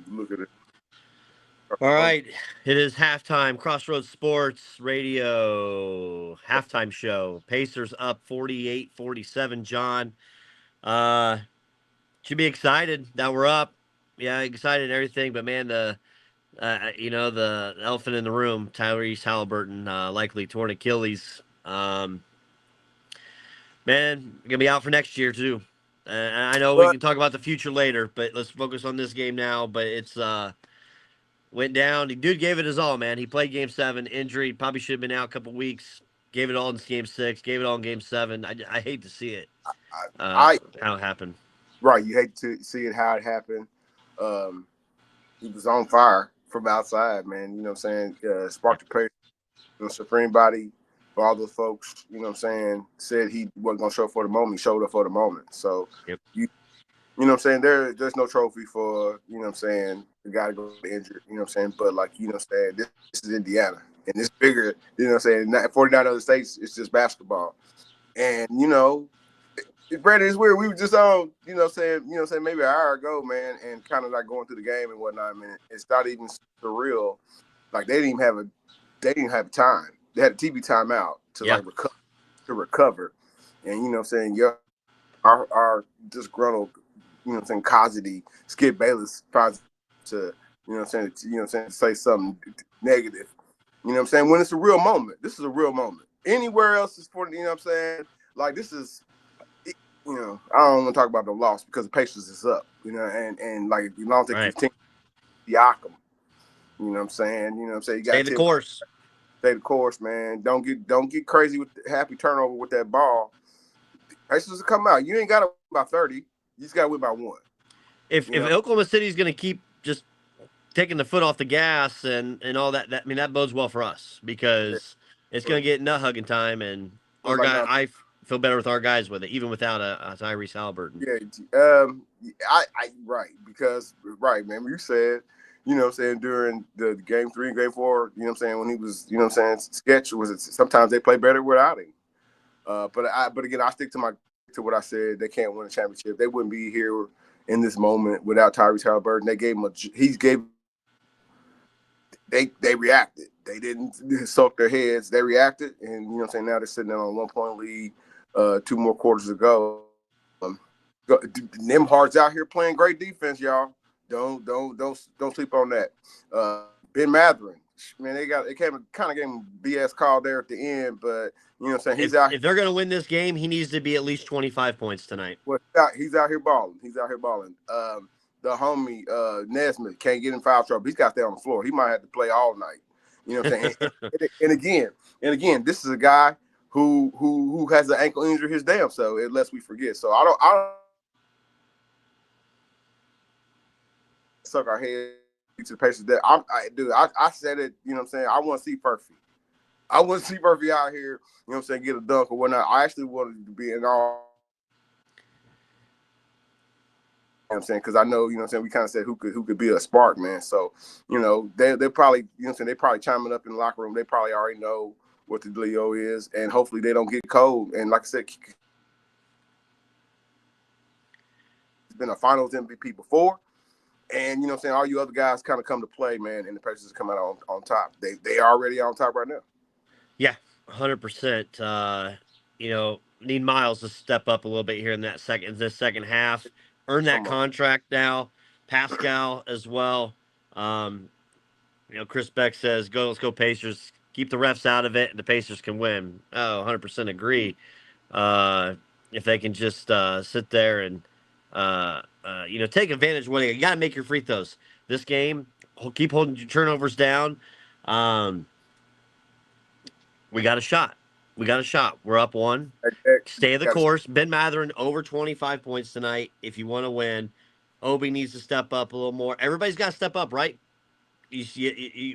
Look at it. All right, it is halftime. Crossroads Sports Radio halftime show. Pacers up 48-47. John, uh, should be excited that we're up. Yeah, excited and everything. But man, the elephant in the room, Tyrese Halliburton, likely torn Achilles. Man, gonna be out for next year too. I know we But can talk about the future later, but let's focus on this game now. But it's went down. The dude gave it his all, man. He played game seven, injury, probably should have been out a couple weeks. Gave it all in game six, gave it all in game seven. I hate to see it, I how it happened. right, you hate to see it how it happened. Um, he was on fire from outside, man. You know what I'm saying? Sparked the place. So for anybody, for all those folks, you know what I'm saying, said he wasn't gonna show up for the moment, he showed up for the moment. So Yep. you know what I'm saying, there's no trophy for, you know what I'm saying, the guy to go injured, you know what I'm saying? But like, you know what I'm saying, this is Indiana. And it's bigger, you know what I'm saying, 49 other states, it's just basketball. And, Brandon, it's weird. We were just on, maybe an hour ago, man, and kind of like going through the game and whatnot. I mean, it's not even surreal. Like they didn't have time. They had a TV timeout to Yeah. like recover. And you know what I'm saying, yeah, our disgruntled, you know what I'm saying, Cosity, Skip Bayless tries to, say something negative. You know what I'm saying? When it's a real moment. This is a real moment. Anywhere else is for, you know what I'm saying? Like this is I don't want to talk about the loss because the Pacers is up, and like as long as they Right. continue Siakam, you know what I'm saying? You know what I'm saying? You Stay got the 10 course. stay the course, man. Don't get crazy with the happy turnover with that ball. Pacers will come out. You ain't got to win by 30. You just got to win by one. If You know, Oklahoma City's going to keep just taking the foot off the gas and all that, I mean that bodes well for us because it's but, going to get nut hugging time, and but our like guy, now, I feel better with our guys with it, even without a Tyrese Halliburton. yeah, I right because right, man. You said, you know what I'm saying, during the game 3 and game 4, you know what I'm saying, when he was, you know what I'm saying, sketch was it sometimes they play better without him. But again, I stick to what I said. They can't win a championship. They wouldn't be here in this moment without Tyrese Halliburton. They gave him they reacted. They didn't soak their heads. They reacted, and you know what I'm saying. Now they're sitting there on a 1 point lead. 2 more quarters to go. Nimhard's out here playing great defense, y'all. Don't sleep on that. Ben Matherin, man, they kind of gave him BS call there at the end, but you know what I'm saying. If He's out. if they're going to win this game, he needs to be at least 25 points tonight. Well, he's out here balling. He's out here balling. The homie Nesmith can't get in foul trouble. He's got to stay on the floor. He might have to play all night. You know what I'm saying? And again, this is a guy who has an ankle injury his damn self, unless we forget. So I don't suck our head to the Pacers. That I said it. You know what I'm saying? I want to see Perfy. I want to see Perfy out here. You know what I'm saying? Get a dunk or whatnot. I actually wanted to be in all. You know what I'm saying? Because I know, you know what I'm saying, we kind of said who could be a spark, man. So, they're probably, you know what I'm saying, they probably chiming up in the locker room. They probably already know what the deal is, and hopefully they don't get cold. And like I said, he's been a finals MVP before. And you know what I'm saying, all you other guys kind of come to play, man, and the Pacers come out on top. They already on top right now. Yeah, 100%. Need Miles to step up a little bit here in this second half, earn that Come on. contract now. Pascal as well. Um, Chris Beck says, "Go, let's go Pacers. Keep the refs out of it, and the Pacers can win." Oh, 100% agree. Uh, if they can just sit there and take advantage of what you got to make your free throws. This game, keep holding your turnovers down. Um, we got a shot. We got a shot. We're up one. Stay the Got course. Ben Matherin over 25 points tonight. If you want to win, Obi needs to step up a little more. Everybody's got to step up, right?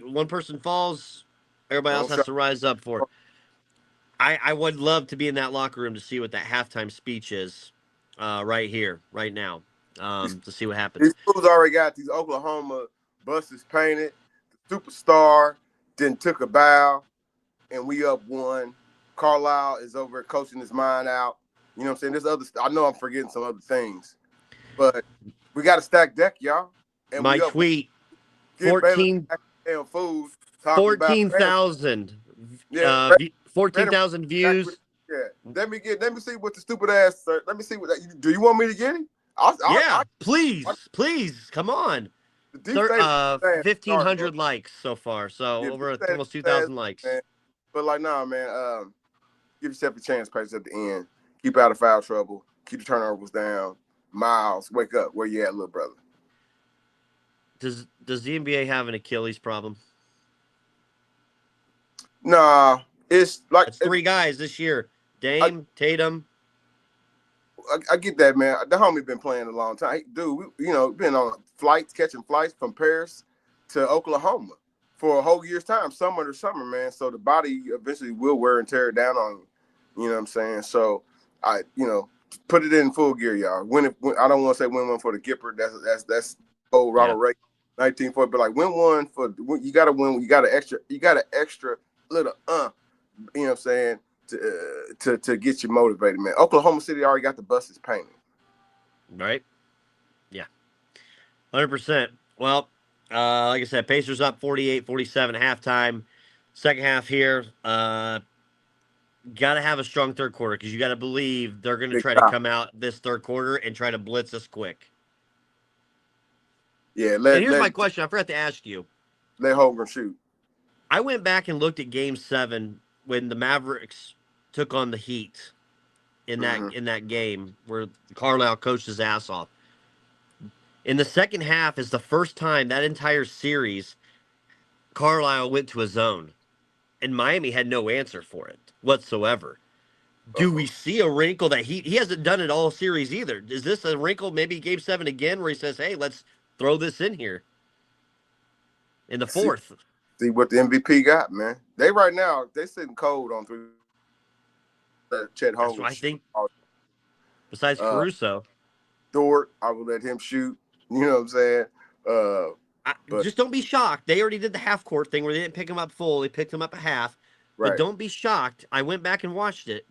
One person falls, everybody else don't has shut. to rise up for it. I would love to be in that locker room to see what that halftime speech is, right here, right now, to see what happens. These fools already got these Oklahoma buses painted. The superstar then took a bow, and we up one. Carlisle is over coaching his mind out. You know what I'm saying? There's other. I know I'm forgetting some other things, but we got a stacked deck, y'all. and My we up tweet, get Baylor 14 damn fools talking about 14,000 yeah, 14,000 views. yeah. Let me see what the stupid ass. Let me see what that. Do you want me to get him? Yeah, I please, come on. the deep state is 1,500 likes so far, so yeah, over deep almost state 2,000 likes. man. But like, nah, man. Give yourself a chance, Patriots, at the end. Keep out of foul trouble. Keep the turnovers down. Miles, wake up. Where you at, little brother? Does the NBA have an Achilles problem? Nah, it's like It's 3 guys this year: Dame, Tatum. I get that, man. The homie been playing a long time. Dude, been on flights, catching flights from Paris to Oklahoma for a whole year's time, summer to summer, man. So the body eventually will wear and tear it down on you. You know what I'm saying? So put it in full gear, y'all. When I don't want to say win one for the Gipper. That's old Ronald Reagan, 1940. But like win one for you got to win. You got an extra little you know what I'm saying, to get you motivated, man. Oklahoma City already got the buses painted. Right? Yeah. 100%. Well, like I said, Pacers up 48-47 at halftime. Second half here, got to have a strong third quarter because you got to believe they're going to try to come out this third quarter and try to blitz us quick. Yeah. And here's my question. I forgot to ask you. Let Holmgren shoot. I went back and looked at Game 7 when the Mavericks took on the Heat in that game where Carlisle coached his ass off. In the second half is the first time that entire series Carlisle went to a zone, and Miami had no answer for it whatsoever. Do we see a wrinkle that he hasn't done it all series either? Is this a wrinkle maybe Game 7 again where he says, hey, let's throw this in here in the fourth? See what the MVP got, man. They right now, they sitting cold on 3. Chet Holmgren. That's what I think. Besides Caruso. Dort, I will let him shoot. You know what I'm saying? Just don't be shocked. They already did the half court thing where they didn't pick him up full. They picked him up a half. Right. But don't be shocked. I went back and watched it.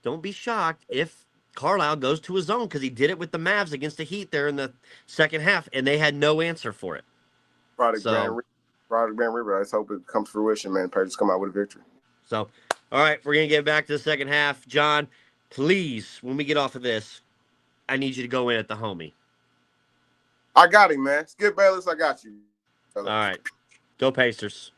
Don't be shocked if Carlisle goes to his zone because he did it with the Mavs against the Heat there in the second half, and they had no answer for it. Product Grand River. I just hope it comes to fruition, man. Patriots come out with a victory. So, all right, we're going to get back to the second half. John, please, when we get off of this, I need you to go in at the homie. I got him, man. Skip Bayless, I got you. All right. Go Pacers.